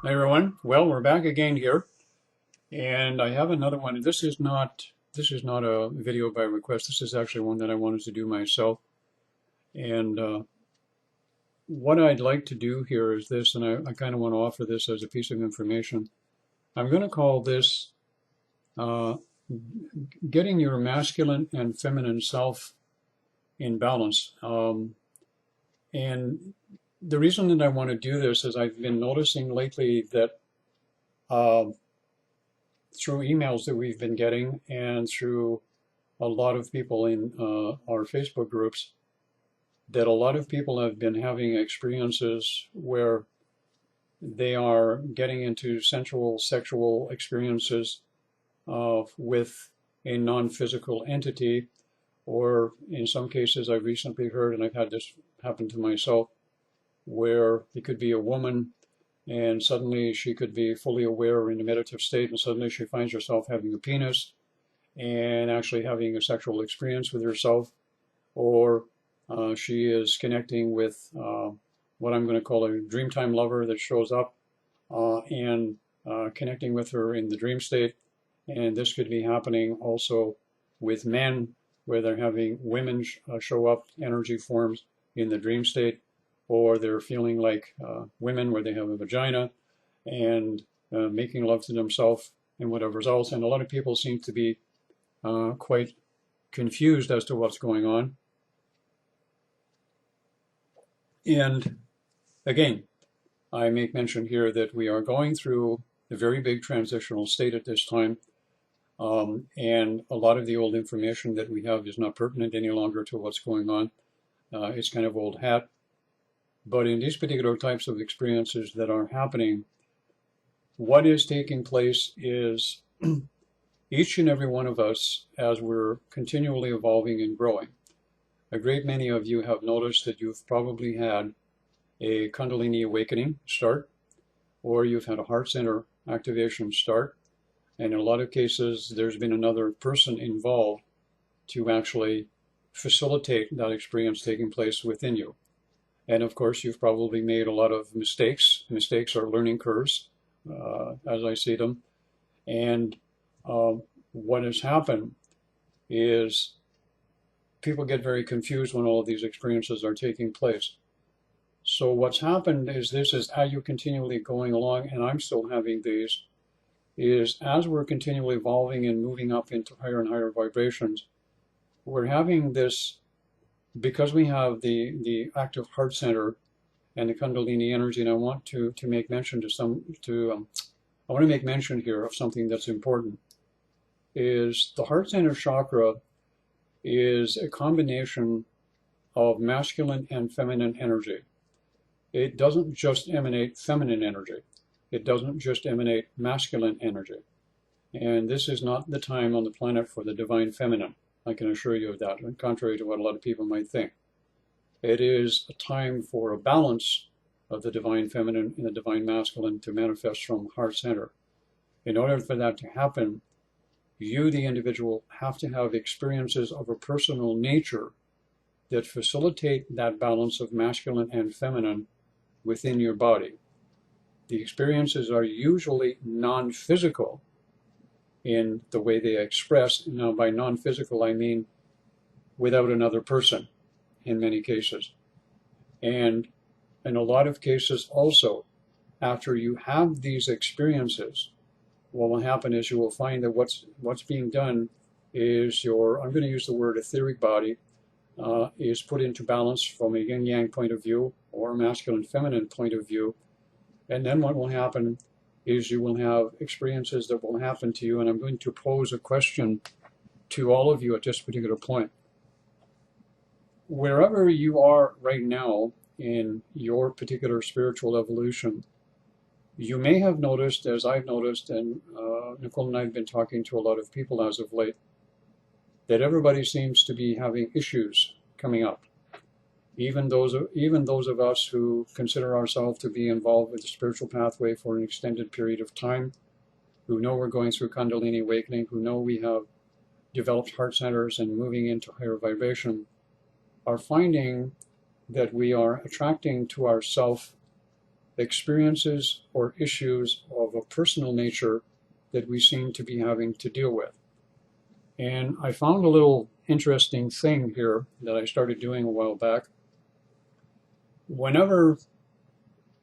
Hi everyone. Well, we're back again here, and I have another one. This is not a video by request. This is actually one that I wanted to do myself. And what I'd like to do here is this, and I kind of want to offer this as a piece of information. I'm going to call this uh, getting your masculine and feminine self in balance. And the reason that I want to do this is I've been noticing lately that. Uh, through emails that we've been getting and through a lot of people in our Facebook groups, that a lot of people have been having experiences where they are getting into sensual, sexual experiences with a non-physical entity, or in some cases I've recently heard, and I've had this happen to myself, where it could be a woman and suddenly she could be fully aware in a meditative state, and suddenly she finds herself having a penis and actually having a sexual experience with herself, or she is connecting with what I'm going to call a dreamtime lover that shows up and connecting with her in the dream state. And this could be happening also with men, where they're having women show up, energy forms in the dream state, or they're feeling like women where they have a vagina and making love to themselves and whatever else. And a lot of people seem to be quite confused as to what's going on. And again, I make mention here that we are going through a very big transitional state at this time. And a lot of the old information that we have is not pertinent any longer to what's going on. It's kind of old hat. But in these particular types of experiences that are happening, what is taking place is each and every one of us, as we're continually evolving and growing, a great many of you have noticed that you've probably had a Kundalini awakening start, or you've had a heart center activation start. And in a lot of cases, there's been another person involved to actually facilitate that experience taking place within you. And of course, you've probably made a lot of mistakes. Mistakes are learning curves, as I see them. And what has happened is people get very confused when all of these experiences are taking place. So what's happened is this is how you continually going along, and I'm still having these, is as we're continually evolving and moving up into higher and higher vibrations, we're having this, because we have the active heart center and the Kundalini energy, and I want to make mention I want to make mention here of something that's important, is the heart center chakra is a combination of masculine and feminine energy. It doesn't just emanate feminine energy. It doesn't just emanate masculine energy. And this is not the time on the planet for the divine feminine. I can assure you of that, contrary to what a lot of people might think. It is a time for a balance of the divine feminine and the divine masculine to manifest from heart center. In order for that to happen, you, the individual, have to have experiences of a personal nature that facilitate that balance of masculine and feminine within your body. The experiences are usually non-physical in the way they express. Now, by non-physical, I mean without another person in many cases. And in a lot of cases also, after you have these experiences, what will happen is you will find that what's being done is your, I'm going to use the word etheric body, is put into balance from a yin-yang point of view or a masculine-feminine point of view. And then what will happen is you will have experiences that will happen to you. And I'm going to pose a question to all of you at this particular point. Wherever you are right now in your particular spiritual evolution, you may have noticed, as I've noticed, and Nicole and I have been talking to a lot of people as of late, that everybody seems to be having issues coming up. Even those of us who consider ourselves to be involved with the spiritual pathway for an extended period of time, who know we're going through Kundalini awakening, who know we have developed heart centers and moving into higher vibration, are finding that we are attracting to ourself experiences or issues of a personal nature that we seem to be having to deal with. And I found a little interesting thing here that I started doing a while back. Whenever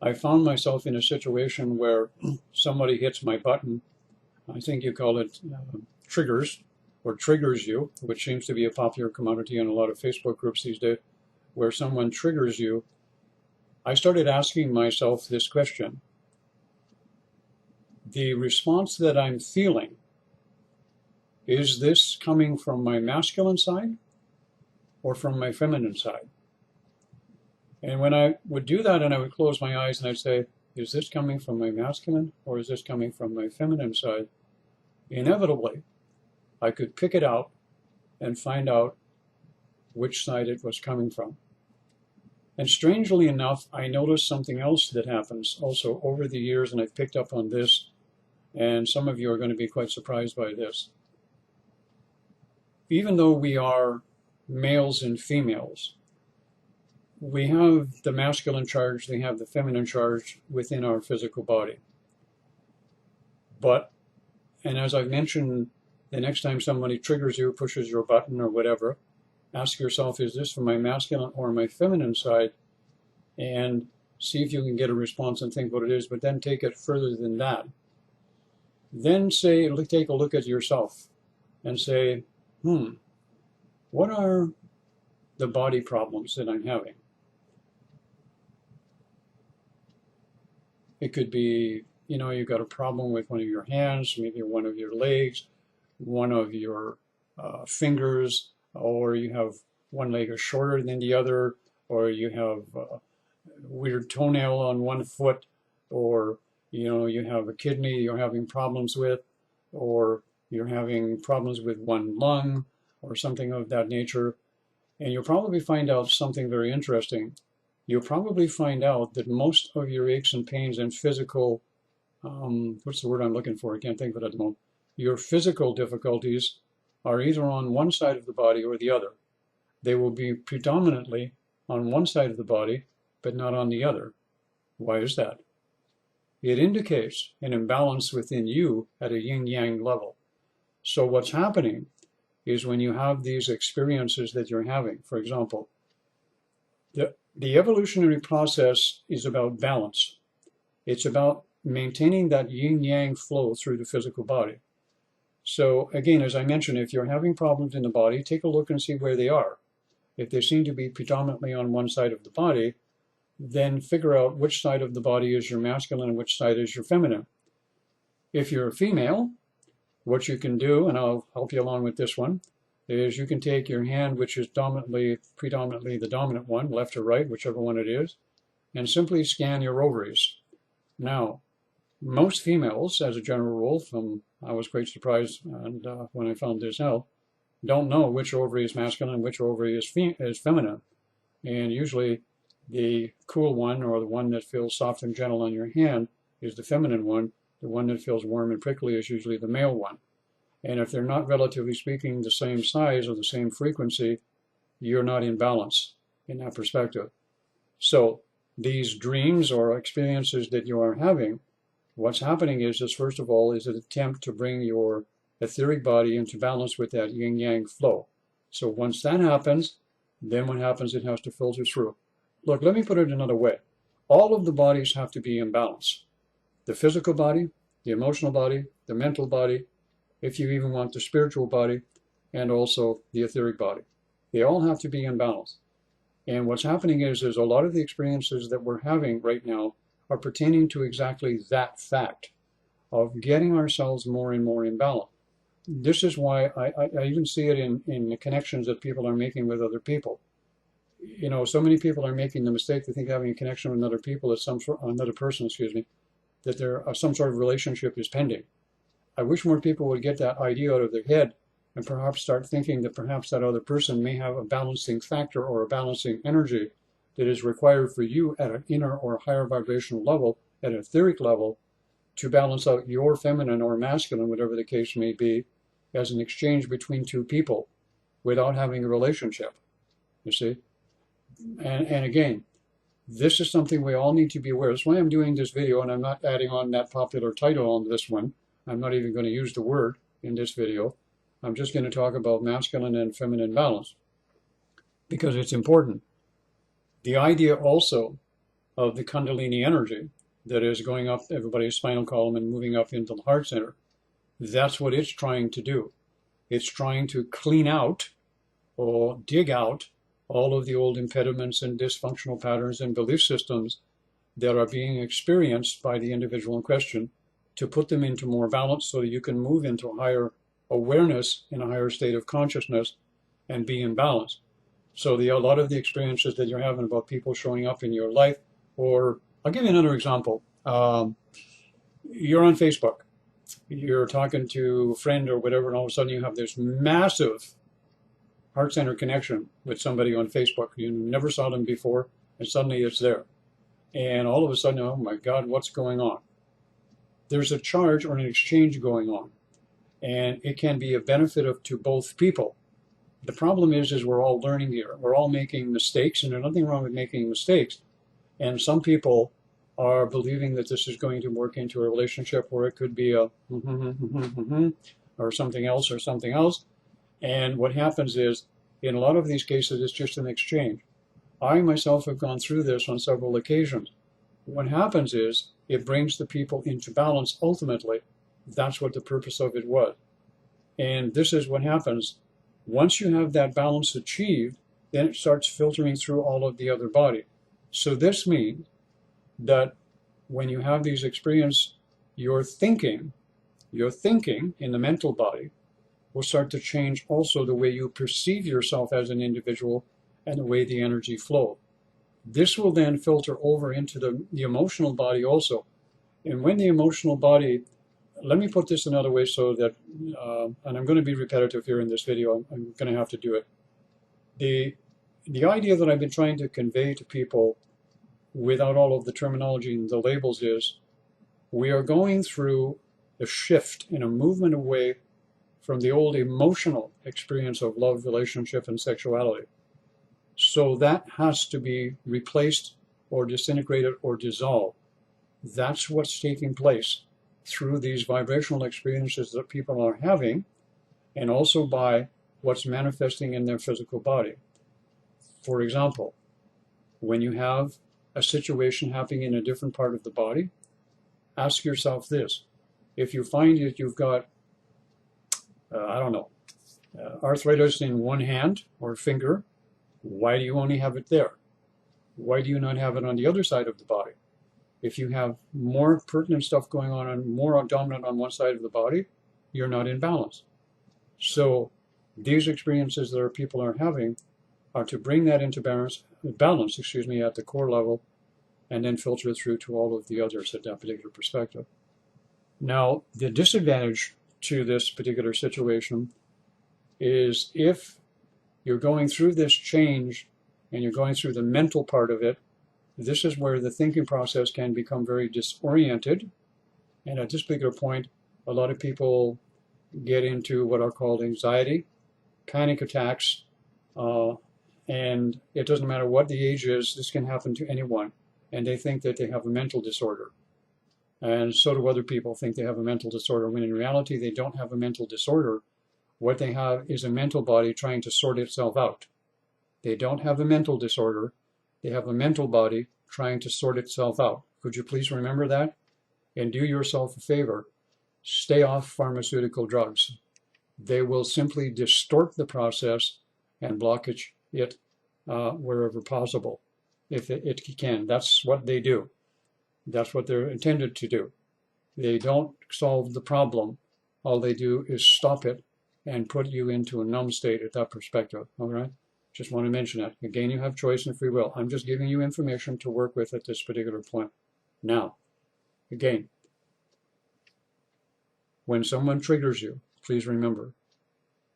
I found myself in a situation where somebody hits my button, I think you call it triggers, or triggers you, which seems to be a popular commodity in a lot of Facebook groups these days, where someone triggers you, I started asking myself this question. The response that I'm feeling, is this coming from my masculine side or from my feminine side? And when I would do that and I would close my eyes and I'd say, is this coming from my masculine or is this coming from my feminine side? Inevitably, I could pick it out and find out which side it was coming from. And strangely enough, I noticed something else that happens also over the years, and I've picked up on this, and some of you are going to be quite surprised by this. Even though we are males and females, we have the masculine charge, we have the feminine charge within our physical body. But, and as I've mentioned, the next time somebody triggers you, pushes your button or whatever, ask yourself, is this from my masculine or my feminine side? And see if you can get a response and think what it is, but then take it further than that. Then take a look at yourself and say, what are the body problems that I'm having? It could be, you've got a problem with one of your hands, maybe one of your legs, one of your fingers, or you have one leg is shorter than the other, or you have a weird toenail on one foot, or you have a kidney you're having problems with, or you're having problems with one lung, or something of that nature. And you'll probably find out something very interesting. You'll probably find out that most of your aches and pains and physical, what's the word I'm looking for? I can't think of it at the moment. Your physical difficulties are either on one side of the body or the other. They will be predominantly on one side of the body, but not on the other. Why is that? It indicates an imbalance within you at a yin-yang level. So what's happening is when you have these experiences that you're having, for example, the evolutionary process is about balance. It's about maintaining that yin-yang flow through the physical body. So again, as I mentioned, if you're having problems in the body, take a look and see where they are. If they seem to be predominantly on one side of the body, then figure out which side of the body is your masculine and which side is your feminine. If you're a female, what you can do, and I'll help you along with this one, is you can take your hand, which is predominantly the dominant one, left or right, whichever one it is, and simply scan your ovaries. Now, most females, as a general rule, I was quite surprised and when I found this out, don't know which ovary is masculine and which ovary is feminine. And usually the cool one, or the one that feels soft and gentle on your hand, is the feminine one. The one that feels warm and prickly is usually the male one. And if they're not, relatively speaking, the same size or the same frequency, you're not in balance in that perspective. So these dreams or experiences that you are having, what's happening is first of all, is an attempt to bring your etheric body into balance with that yin-yang flow. So once that happens, then what happens, it has to filter through. Look, let me put it another way. All of the bodies have to be in balance. The physical body, the emotional body, the mental body, if you even want the spiritual body, and also the etheric body. They all have to be in balance. And what's happening is a lot of the experiences that we're having right now are pertaining to exactly that fact of getting ourselves more and more in balance. This is why I even see it in the connections that people are making with other people. So many people are making the mistake to think having a connection with another person, that there some sort of relationship is pending. I wish more people would get that idea out of their head and perhaps start thinking that perhaps that other person may have a balancing factor or a balancing energy that is required for you at an inner or higher vibrational level, at an etheric level, to balance out your feminine or masculine, whatever the case may be, as an exchange between two people without having a relationship, you see? And again, This is something we all need to be aware of. That's why I'm doing this video, and I'm not adding on that popular title on this one. I'm not even going to use the word in this video. I'm just going to talk about masculine and feminine balance because it's important. The idea also of the Kundalini energy that is going up everybody's spinal column and moving up into the heart center, that's what it's trying to do. It's trying to clean out or dig out all of the old impediments and dysfunctional patterns and belief systems that are being experienced by the individual in question, to put them into more balance so that you can move into a higher awareness in a higher state of consciousness and be in balance. So a lot of the experiences that you're having about people showing up in your life, or I'll give you another example. You're on Facebook, you're talking to a friend or whatever, and all of a sudden you have this massive heart center connection with somebody on Facebook. You never saw them before, and suddenly it's there. And all of a sudden, oh my God, what's going on? There's a charge or an exchange going on, and it can be a benefit to both people. The problem is we're all learning here. We're all making mistakes, and there's nothing wrong with making mistakes. And some people are believing that this is going to work into a relationship where it could be a or something else or something else. And what happens is, in a lot of these cases, it's just an exchange. I myself have gone through this on several occasions. What happens is, it brings the people into balance ultimately. That's what the purpose of it was. And this is what happens. Once you have that balance achieved, then it starts filtering through all of the other body. So this means that when you have these experiences, your thinking in the mental body will start to change also the way you perceive yourself as an individual and the way the energy flows. This will then filter over into the emotional body also. And when the emotional body, let me put this another way so that, and I'm going to be repetitive here in this video, I'm going to have to do it. The idea that I've been trying to convey to people without all of the terminology and the labels is, we are going through a shift and a movement away from the old emotional experience of love, relationship, and sexuality. So that has to be replaced or disintegrated or dissolved. That's what's taking place through these vibrational experiences that people are having, and also by what's manifesting in their physical body. For example, when you have a situation happening in a different part of the body, ask yourself this. If you find that you've got, arthritis in one hand or finger, why do you only have it there? Why do you not have it on the other side of the body? If you have more pertinent stuff going on and more dominant on one side of the body, you're not in balance. So these experiences that people are having are to bring that into balance, at the core level, and then filter it through to all of the others at that particular perspective. Now, the disadvantage to this particular situation is if you're going through this change and you're going through the mental part of it, this is where the thinking process can become very disoriented. And at this particular point, a lot of people get into what are called anxiety, panic attacks, and it doesn't matter what the age is, this can happen to anyone. And they think that they have a mental disorder. And so do other people think they have a mental disorder, when in reality they don't have a mental disorder. What they have is a mental body trying to sort itself out. They don't have a mental disorder. They have a mental body trying to sort itself out. Could you please remember that? And do yourself a favor. Stay off pharmaceutical drugs. They will simply distort the process and blockage it wherever possible, if it can. That's what they do. That's what they're intended to do. They don't solve the problem. All they do is stop it and put you into a numb state at that perspective. All right? Just want to mention that. Again, you have choice and free will. I'm just giving you information to work with at this particular point. Now, again, when someone triggers you, please remember,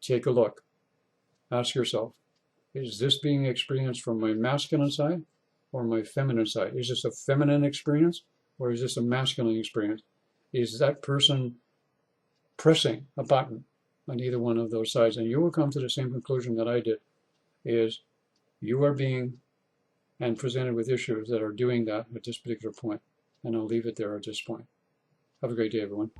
take a look. Ask yourself, is this being experienced from my masculine side or my feminine side? Is this a feminine experience or is this a masculine experience? Is that person pressing a button on either one of those sides? And you will come to the same conclusion that I did, is you are being and presented with issues that are doing that at this particular point. And I'll leave it there at this point. Have a great day, everyone.